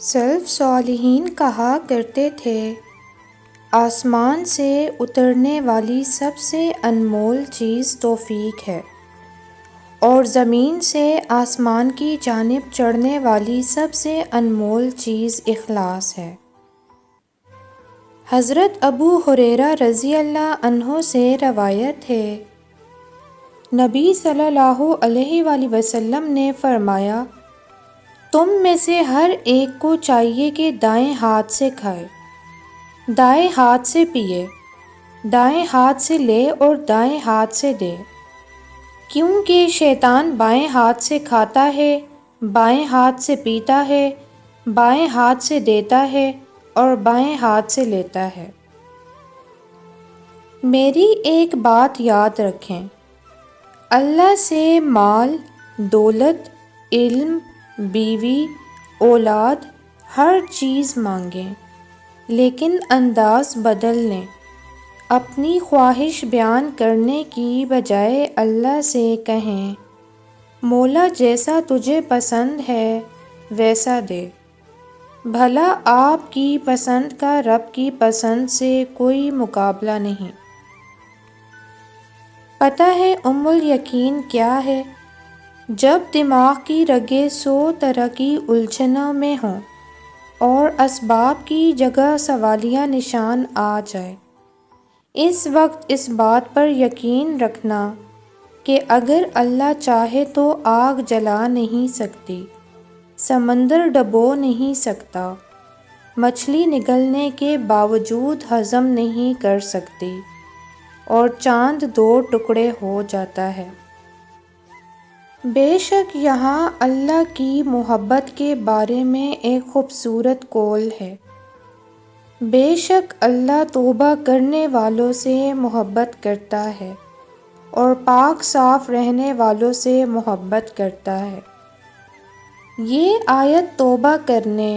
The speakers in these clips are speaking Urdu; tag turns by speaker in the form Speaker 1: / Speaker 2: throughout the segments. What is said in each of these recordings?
Speaker 1: سلف صالحین کہا کرتے تھے، آسمان سے اترنے والی سب سے انمول چیز توفیق ہے، اور زمین سے آسمان کی جانب چڑھنے والی سب سے انمول چیز اخلاص ہے۔ حضرت ابو ہریرہ رضی اللہ عنہ سے روایت ہے، نبی صلی اللہ علیہ وآلہ وسلم نے فرمایا، تم میں سے ہر ایک کو چاہیے کہ دائیں ہاتھ سے کھائے، دائیں ہاتھ سے پیے، دائیں ہاتھ سے لے اور دائیں ہاتھ سے دے، کیونکہ شیطان بائیں ہاتھ سے کھاتا ہے، بائیں ہاتھ سے پیتا ہے، بائیں ہاتھ سے دیتا ہے اور بائیں ہاتھ سے لیتا ہے۔ میری ایک بات یاد رکھیں، اللہ سے مال، دولت، علم، بیوی، اولاد، ہر چیز مانگیں، لیکن انداز بدل لیں۔ اپنی خواہش بیان کرنے کی بجائے اللہ سے کہیں، مولا جیسا تجھے پسند ہے ویسا دے، بھلا آپ کی پسند کا رب کی پسند سے کوئی مقابلہ نہیں۔ پتہ ہے ام الیقین کیا ہے؟ جب دماغ کی رگیں 100 طرح کی الجھنوں میں ہوں اور اسباب کی جگہ سوالیہ نشان آ جائے، اس وقت اس بات پر یقین رکھنا کہ اگر اللہ چاہے تو آگ جلا نہیں سکتی، سمندر ڈبو نہیں سکتا، مچھلی نگلنے کے باوجود ہضم نہیں کر سکتی، اور چاند 2 ٹکڑے ہو جاتا ہے۔ بے شک یہاں اللہ کی محبت کے بارے میں ایک خوبصورت قول ہے، بے شک اللہ توبہ کرنے والوں سے محبت کرتا ہے اور پاک صاف رہنے والوں سے محبت کرتا ہے۔ یہ آیت توبہ کرنے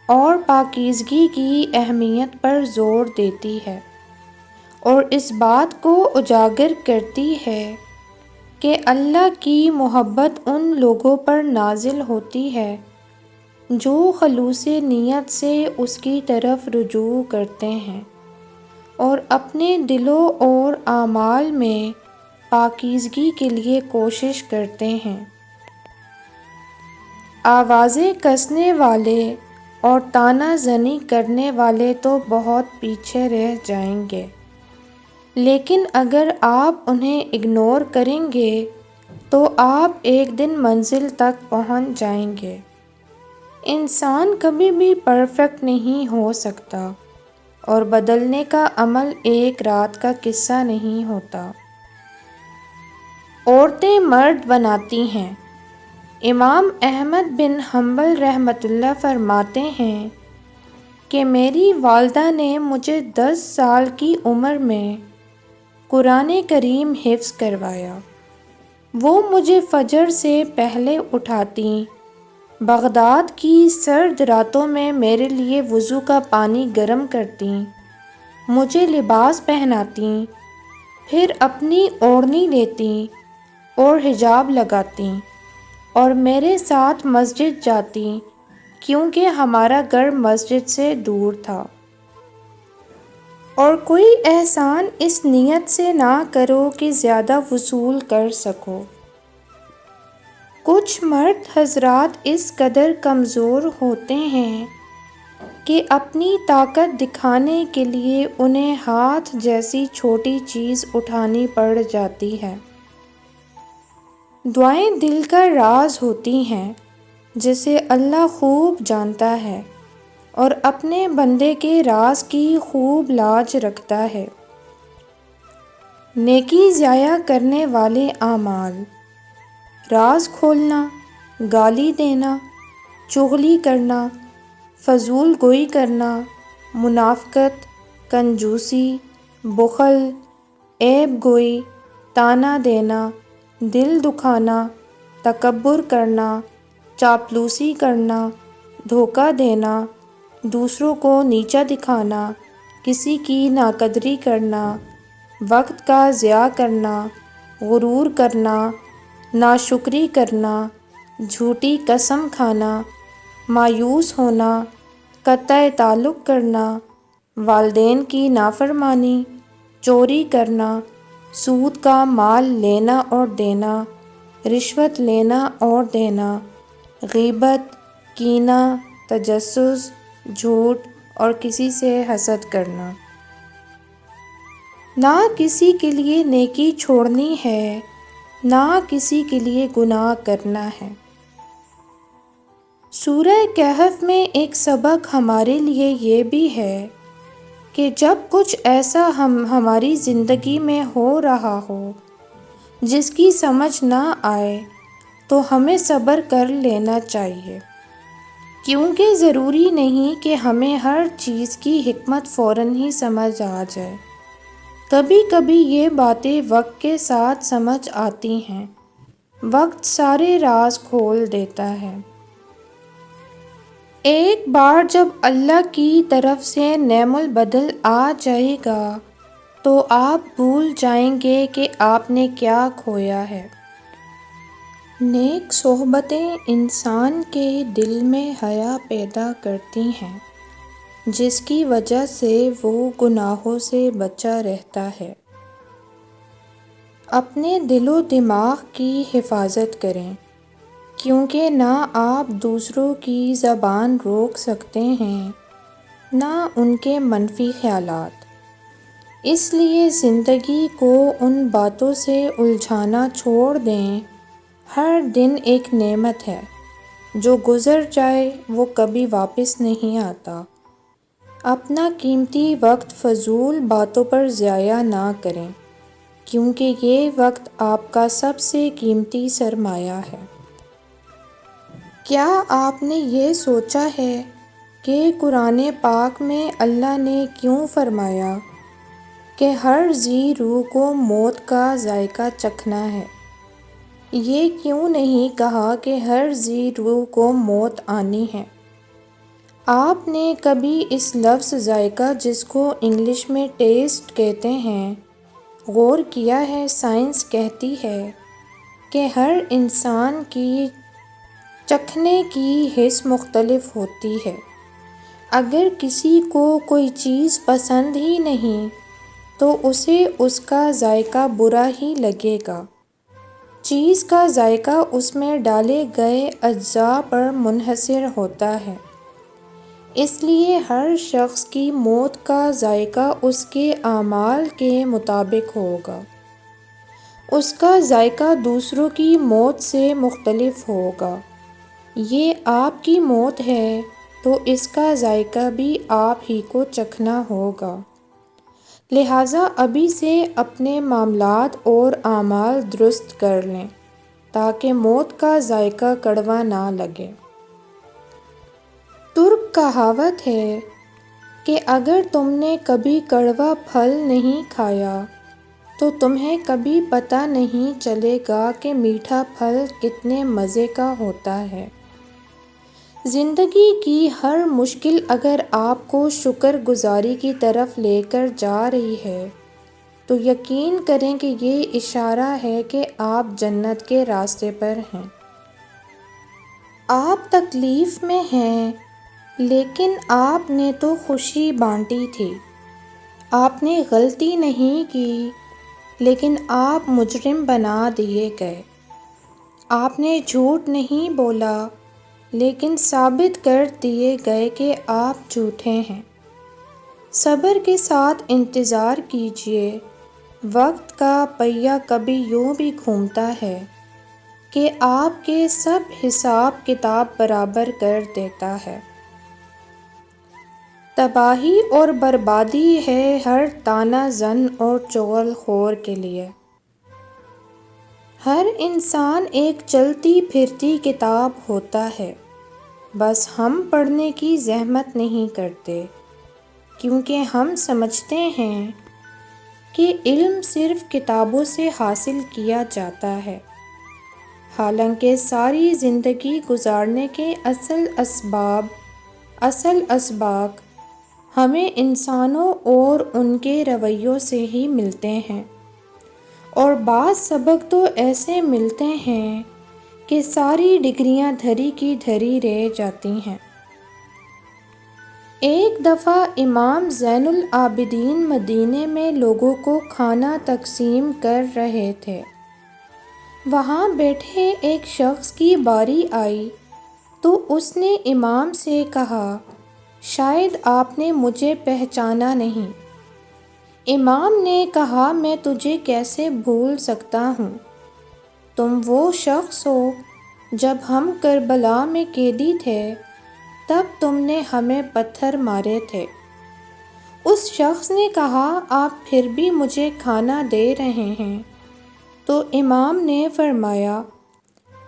Speaker 1: اور پاکیزگی کی اہمیت پر زور دیتی ہے اور اس بات کو اجاگر کرتی ہے کہ اللہ کی محبت ان لوگوں پر نازل ہوتی ہے جو خلوص نیت سے اس کی طرف رجوع کرتے ہیں اور اپنے دلوں اور اعمال میں پاکیزگی کے لیے کوشش کرتے ہیں۔ آوازیں کسنے والے اور طعنہ زنی کرنے والے تو بہت پیچھے رہ جائیں گے، لیکن اگر آپ انہیں اگنور کریں گے تو آپ ایک دن منزل تک پہنچ جائیں گے۔ انسان کبھی بھی پرفیکٹ نہیں ہو سکتا اور بدلنے کا عمل ایک رات کا قصہ نہیں ہوتا۔ عورتیں مرد بناتی ہیں۔ امام احمد بن حنبل رحمۃ اللہ فرماتے ہیں کہ میری والدہ نے مجھے 10 سال کی عمر میں قرآن کریم حفظ کروایا۔ وہ مجھے فجر سے پہلے اٹھاتیں، بغداد کی سرد راتوں میں میرے لیے وضو کا پانی گرم کرتیں، مجھے لباس پہناتیں، پھر اپنی اوڑھنی لیتیں اور حجاب لگاتیں اور میرے ساتھ مسجد جاتیں، کیونکہ ہمارا گھر مسجد سے دور تھا۔ اور کوئی احسان اس نیت سے نہ کرو کہ زیادہ وصول کر سکو۔ کچھ مرد حضرات اس قدر کمزور ہوتے ہیں کہ اپنی طاقت دکھانے کے لیے انہیں ہاتھ جیسی چھوٹی چیز اٹھانی پڑ جاتی ہے۔ دعائیں دل کا راز ہوتی ہیں جسے اللہ خوب جانتا ہے اور اپنے بندے کے راز کی خوب لاج رکھتا ہے۔ نیکی ضائع کرنے والے اعمال: راز کھولنا، گالی دینا، چغلی کرنا، فضول گوئی کرنا، منافقت، کنجوسی، بخل، عیب گوئی، طعنہ دینا، دل دکھانا، تکبر کرنا، چاپلوسی کرنا، دھوکہ دینا، دوسروں کو نیچا دکھانا، کسی کی ناقدری کرنا، وقت کا ضیاع کرنا، غرور کرنا، ناشکری کرنا، جھوٹی قسم کھانا، مایوس ہونا، قطع تعلق کرنا، والدین کی نافرمانی، چوری کرنا، سود کا مال لینا اور دینا، رشوت لینا اور دینا، غیبت، کینہ، تجسس، جھوٹ اور کسی سے حسد کرنا۔ نہ کسی کے لیے نیکی چھوڑنی ہے، نہ کسی کے لیے گناہ کرنا ہے۔ سورہ کہف میں ایک سبق ہمارے لیے یہ بھی ہے کہ جب کچھ ایسا ہماری زندگی میں ہو رہا ہو جس کی سمجھ نہ آئے تو ہمیں صبر کر لینا چاہیے، کیونکہ ضروری نہیں کہ ہمیں ہر چیز کی حکمت فوراً ہی سمجھ آ جائے۔ کبھی کبھی یہ باتیں وقت کے ساتھ سمجھ آتی ہیں، وقت سارے راز کھول دیتا ہے۔ ایک بار جب اللہ کی طرف سے نعم البدل آ جائے گا تو آپ بھول جائیں گے کہ آپ نے کیا کھویا ہے۔ نیک صحبتیں انسان کے دل میں حیا پیدا کرتی ہیں، جس کی وجہ سے وہ گناہوں سے بچا رہتا ہے۔ اپنے دل و دماغ کی حفاظت کریں، کیونکہ نہ آپ دوسروں کی زبان روک سکتے ہیں، نہ ان کے منفی خیالات۔ اس لیے زندگی کو ان باتوں سے الجھانا چھوڑ دیں۔ ہر دن ایک نعمت ہے، جو گزر جائے وہ کبھی واپس نہیں آتا۔ اپنا قیمتی وقت فضول باتوں پر ضائع نہ کریں، کیونکہ یہ وقت آپ کا سب سے قیمتی سرمایہ ہے۔ کیا آپ نے یہ سوچا ہے کہ قرآن پاک میں اللہ نے کیوں فرمایا کہ ہر ذی روح کو موت کا ذائقہ چکھنا ہے؟ یہ کیوں نہیں کہا کہ ہر ذی روح کو موت آنی ہے؟ آپ نے کبھی اس لفظ ذائقہ، جس کو انگلش میں ٹیسٹ کہتے ہیں، غور کیا ہے؟ سائنس کہتی ہے کہ ہر انسان کی چکھنے کی حس مختلف ہوتی ہے۔ اگر کسی کو کوئی چیز پسند ہی نہیں تو اسے اس کا ذائقہ برا ہی لگے گا۔ چیز کا ذائقہ اس میں ڈالے گئے اجزاء پر منحصر ہوتا ہے۔ اس لیے ہر شخص کی موت کا ذائقہ اس کے اعمال کے مطابق ہوگا۔ اس کا ذائقہ دوسروں کی موت سے مختلف ہوگا۔ یہ آپ کی موت ہے تو اس کا ذائقہ بھی آپ ہی کو چکھنا ہوگا۔ لہٰذا ابھی سے اپنے معاملات اور اعمال درست کر لیں تاکہ موت کا ذائقہ کڑوا نہ لگے۔ ترک کہاوت ہے کہ اگر تم نے کبھی کڑوا پھل نہیں کھایا تو تمہیں کبھی پتہ نہیں چلے گا کہ میٹھا پھل کتنے مزے کا ہوتا ہے۔ زندگی کی ہر مشکل اگر آپ کو شکر گزاری کی طرف لے کر جا رہی ہے تو یقین کریں کہ یہ اشارہ ہے کہ آپ جنت کے راستے پر ہیں۔ آپ تکلیف میں ہیں، لیکن آپ نے تو خوشی بانٹی تھی۔ آپ نے غلطی نہیں کی، لیکن آپ مجرم بنا دیے گئے۔ آپ نے جھوٹ نہیں بولا، لیکن ثابت کر دیے گئے کہ آپ جھوٹے ہیں۔ صبر کے ساتھ انتظار کیجیے، وقت کا پہیہ کبھی یوں بھی گھومتا ہے کہ آپ کے سب حساب کتاب برابر کر دیتا ہے۔ تباہی اور بربادی ہے ہر طعنہ زن اور چغل خور کے لیے۔ ہر انسان ایک چلتی پھرتی کتاب ہوتا ہے، بس ہم پڑھنے کی زحمت نہیں کرتے، کیونکہ ہم سمجھتے ہیں کہ علم صرف کتابوں سے حاصل کیا جاتا ہے، حالانکہ ساری زندگی گزارنے کے اصل اسباق ہمیں انسانوں اور ان کے رویوں سے ہی ملتے ہیں، اور بعض سبق تو ایسے ملتے ہیں کہ ساری ڈگریاں دھری کی دھری رہ جاتی ہیں۔ ایک دفعہ امام زین العابدین مدینے میں لوگوں کو کھانا تقسیم کر رہے تھے۔ وہاں بیٹھے ایک شخص کی باری آئی تو اس نے امام سے کہا، شاید آپ نے مجھے پہچانا نہیں۔ امام نے کہا، میں تجھے کیسے بھول سکتا ہوں؟ تم وہ شخص ہو، جب ہم کربلا میں قیدی تھے تب تم نے ہمیں پتھر مارے تھے۔ اس شخص نے کہا، آپ پھر بھی مجھے کھانا دے رہے ہیں؟ تو امام نے فرمایا،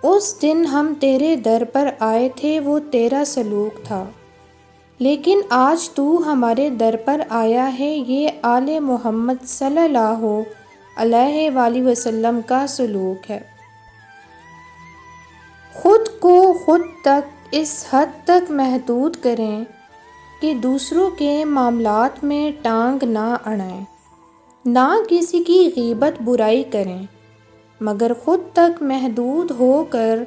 Speaker 1: اس دن ہم تیرے در پر آئے تھے وہ تیرا سلوک تھا، لیکن آج تو ہمارے در پر آیا ہے یہ آل محمد صلی اللہ علیہ وآلہ وسلم کا سلوک ہے۔ خود کو خود تک اس حد تک محدود کریں کہ دوسروں کے معاملات میں ٹانگ نہ اڑائیں، نہ کسی کی غیبت برائی کریں، مگر خود تک محدود ہو کر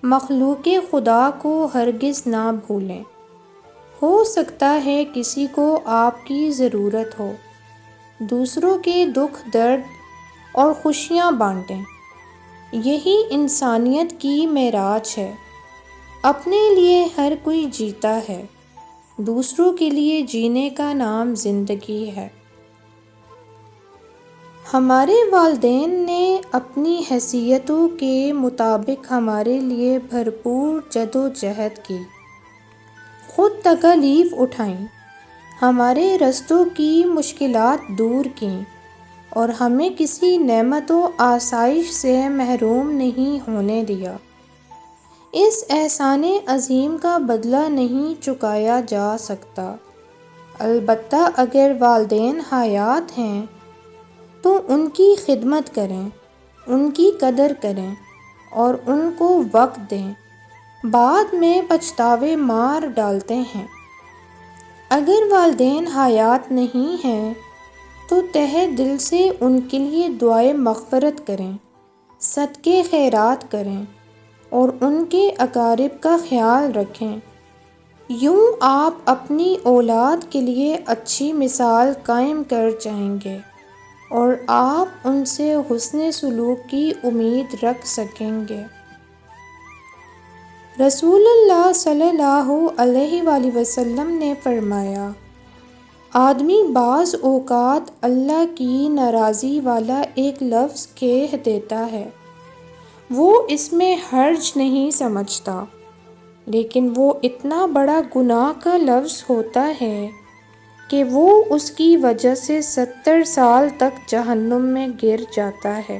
Speaker 1: مخلوق خدا کو ہرگز نہ بھولیں۔ ہو سکتا ہے کسی کو آپ کی ضرورت ہو، دوسروں کے دکھ درد اور خوشیاں بانٹیں، یہی انسانیت کی معراج ہے۔ اپنے لیے ہر کوئی جیتا ہے، دوسروں کے لیے جینے کا نام زندگی ہے۔ ہمارے والدین نے اپنی حیثیتوں کے مطابق ہمارے لیے بھرپور جدوجہد کی، خود تکالیف اٹھائیں، ہمارے رستوں کی مشکلات دور کیں اور ہمیں کسی نعمت و آسائش سے محروم نہیں ہونے دیا۔ اس احسان عظیم کا بدلہ نہیں چکایا جا سکتا، البتہ اگر والدین حیات ہیں تو ان کی خدمت کریں، ان کی قدر کریں اور ان کو وقت دیں، بعد میں پچھتاوے مار ڈالتے ہیں۔ اگر والدین حیات نہیں ہیں تو تہہ دل سے ان کے لیے دعائے مغفرت کریں، صدقے خیرات کریں اور ان کے اقارب کا خیال رکھیں۔ یوں آپ اپنی اولاد کے لیے اچھی مثال قائم کر جائیں گے اور آپ ان سے حسن سلوک کی امید رکھ سکیں گے۔ رسول اللہ صلی اللہ علیہ وآلہ وسلم نے فرمایا، آدمی بعض اوقات اللہ کی ناراضی والا ایک لفظ کہہ دیتا ہے، وہ اس میں حرج نہیں سمجھتا، لیکن وہ اتنا بڑا گناہ کا لفظ ہوتا ہے کہ وہ اس کی وجہ سے 70 سال تک جہنم میں گر جاتا ہے۔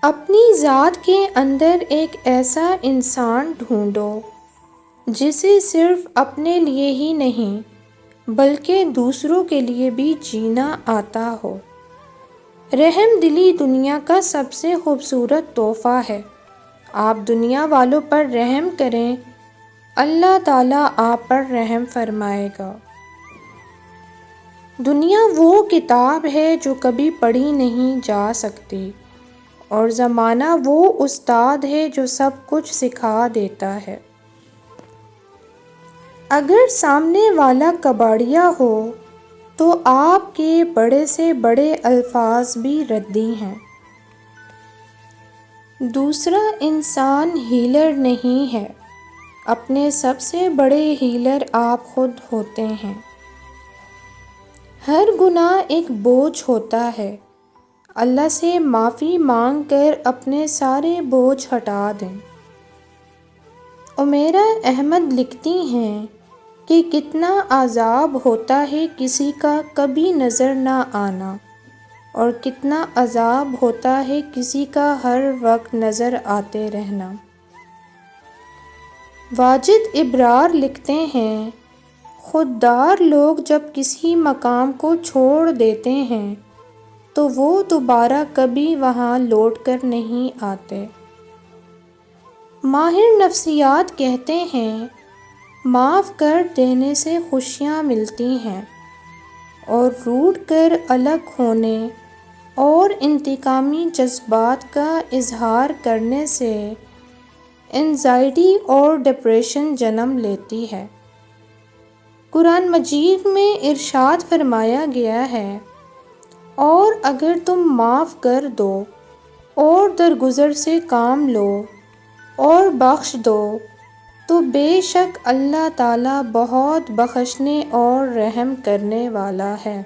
Speaker 1: اپنی ذات کے اندر ایک ایسا انسان ڈھونڈو جسے صرف اپنے لیے ہی نہیں بلکہ دوسروں کے لیے بھی جینا آتا ہو۔ رحم دلی دنیا کا سب سے خوبصورت تحفہ ہے۔ آپ دنیا والوں پر رحم کریں، اللہ تعالیٰ آپ پر رحم فرمائے گا۔ دنیا وہ کتاب ہے جو کبھی پڑھی نہیں جا سکتی، اور زمانہ وہ استاد ہے جو سب کچھ سکھا دیتا ہے۔ اگر سامنے والا کباڑیا ہو تو آپ کے بڑے سے بڑے الفاظ بھی ردی ہیں۔ دوسرا انسان ہیلر نہیں ہے، اپنے سب سے بڑے ہیلر آپ خود ہوتے ہیں۔ ہر گناہ ایک بوجھ ہوتا ہے، اللہ سے معافی مانگ کر اپنے سارے بوجھ ہٹا دیں۔ عمیرہ احمد لکھتی ہیں کہ کتنا عذاب ہوتا ہے کسی کا کبھی نظر نہ آنا، اور کتنا عذاب ہوتا ہے کسی کا ہر وقت نظر آتے رہنا۔ واجد ابرار لکھتے ہیں، خوددار لوگ جب کسی مقام کو چھوڑ دیتے ہیں تو وہ دوبارہ کبھی وہاں لوٹ کر نہیں آتے۔ ماہر نفسیات کہتے ہیں، معاف کر دینے سے خوشیاں ملتی ہیں اور روٹھ کر الگ ہونے اور انتقامی جذبات کا اظہار کرنے سے انزائٹی اور ڈپریشن جنم لیتی ہے۔ قرآن مجید میں ارشاد فرمایا گیا ہے، اور اگر تم معاف کر دو اور درگزر سے کام لو اور بخش دو تو بے شک اللہ تعالیٰ بہت بخشنے اور رحم کرنے والا ہے۔